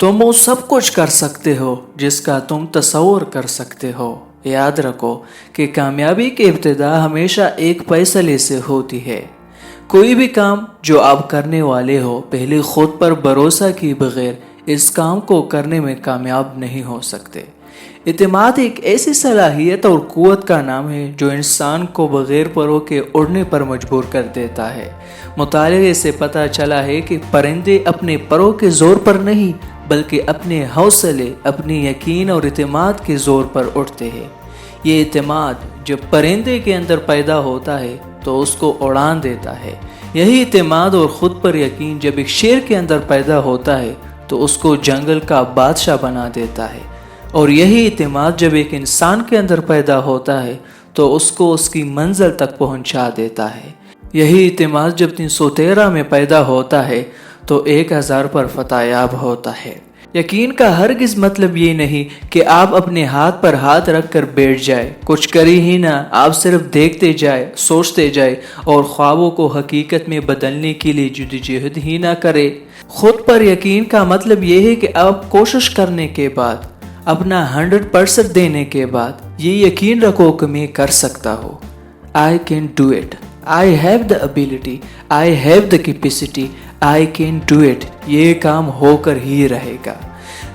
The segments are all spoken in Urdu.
تم وہ سب کچھ کر سکتے ہو جس کا تم تصور کر سکتے ہو۔ یاد رکھو کہ کامیابی کی ابتدا ہمیشہ ایک فیصلے سے ہوتی ہے۔ کوئی بھی کام جو آپ کرنے والے ہو، پہلے خود پر بھروسہ کیے بغیر اس کام کو کرنے میں کامیاب نہیں ہو سکتے۔ اعتماد ایک ایسی صلاحیت اور قوت کا نام ہے جو انسان کو بغیر پروں کے اڑنے پر مجبور کر دیتا ہے۔ مطالعے سے پتہ چلا ہے کہ پرندے اپنے پروں کے زور پر نہیں بلکہ اپنے حوصلے، اپنی یقین اور اعتماد کے زور پر اڑتے ہیں۔ یہ اعتماد جب پرندے کے اندر پیدا ہوتا ہے تو اس کو اڑان دیتا ہے۔ یہی اعتماد اور خود پر یقین جب ایک شیر کے اندر پیدا ہوتا ہے تو اس کو جنگل کا بادشاہ بنا دیتا ہے، اور یہی اعتماد جب ایک انسان کے اندر پیدا ہوتا ہے تو اس کو اس کی منزل تک پہنچا دیتا ہے۔ یہی اعتماد جب 313 میں پیدا ہوتا ہے تو 1000 پر فتح یاب ہوتا ہے۔ یقین کا ہرگز مطلب یہ نہیں کہ آپ اپنے ہاتھ پر ہاتھ رکھ کر بیٹھ جائے، کچھ کری ہی نہ، آپ صرف دیکھتے جائے، سوچتے جائے اور خوابوں کو حقیقت میں بدلنے کے لیے جدوجہد ہی نہ کرے۔ خود پر یقین کا مطلب یہ ہے کہ آپ کوشش کرنے کے بعد، اپنا 100% دینے کے بعد یہ یقین رکھو کہ میں کر سکتا ہوں۔ I can do it. I have the ability. I have the capacity. I can do it. یہ کام ہو کر ہی رہے گا۔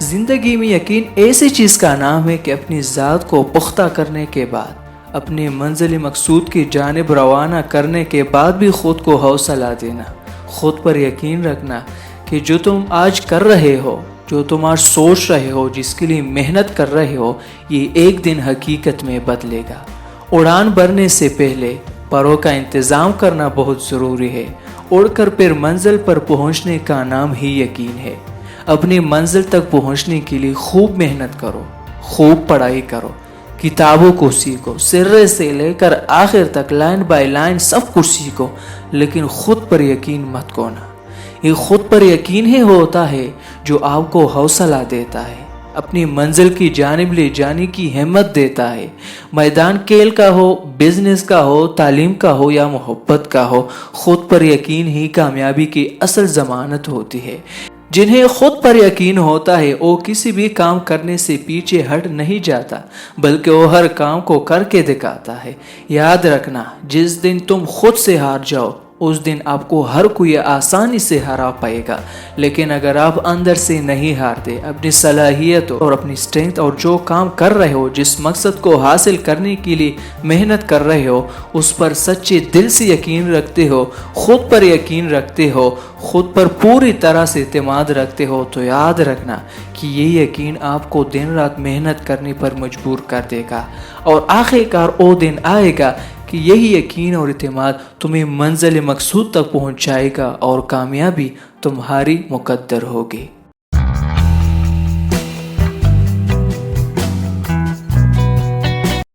زندگی میں یقین ایسی چیز کا نام ہے کہ اپنی ذات کو پختہ کرنے کے بعد، اپنے منزل مقصود کی جانب روانہ کرنے کے بعد بھی خود کو حوصلہ دینا، خود پر یقین رکھنا کہ جو تم آج کر رہے ہو، جو تم آج سوچ رہے ہو، جس کے لیے محنت کر رہے ہو، یہ ایک دن حقیقت میں بدلے گا۔ اڑان بھرنے سے پہلے پروں کا انتظام کرنا بہت ضروری ہے۔ اڑ کر پھر منزل پر پہنچنے کا نام ہی یقین ہے۔ اپنی منزل تک پہنچنے کے لیے خوب محنت کرو، خوب پڑھائی کرو، کتابوں کو سیکھو، سرے سے لے کر آخر تک لائن بائی لائن سب کچھ سیکھو، لیکن خود پر یقین مت کھونا۔ یہ خود پر یقین ہی ہوتا ہے جو آپ کو حوصلہ دیتا ہے، اپنی منزل کی جانب لے جانے کی ہمت دیتا ہے۔ میدان کھیل کا ہو، بزنس کا ہو، تعلیم کا ہو یا محبت کا ہو، خود پر یقین ہی کامیابی کی اصل ضمانت ہوتی ہے۔ جنہیں خود پر یقین ہوتا ہے وہ کسی بھی کام کرنے سے پیچھے ہٹ نہیں جاتا، بلکہ وہ ہر کام کو کر کے دکھاتا ہے۔ یاد رکھنا، جس دن تم خود سے ہار جاؤ اس دن آپ کو ہر کوئی آسانی سے ہرا پائے گا، لیکن اگر آپ اندر سے نہیں ہارتے، اپنی صلاحیت اور اپنی اسٹرینتھ اور جو کام کر رہے ہو، جس مقصد کو حاصل کرنے کے لیے محنت کر رہے ہو، اس پر سچے دل سے یقین رکھتے ہو، خود پر یقین رکھتے ہو، خود پر پوری طرح سے اعتماد رکھتے ہو، تو یاد رکھنا کہ یہ یقین آپ کو دن رات محنت کرنے پر مجبور کر دے گا، اور آخرکار وہ دن آئے گا کہ یہی یقین اور اعتماد تمہیں منزل مقصود تک پہنچائے گا اور کامیابی تمہاری مقدر ہوگی۔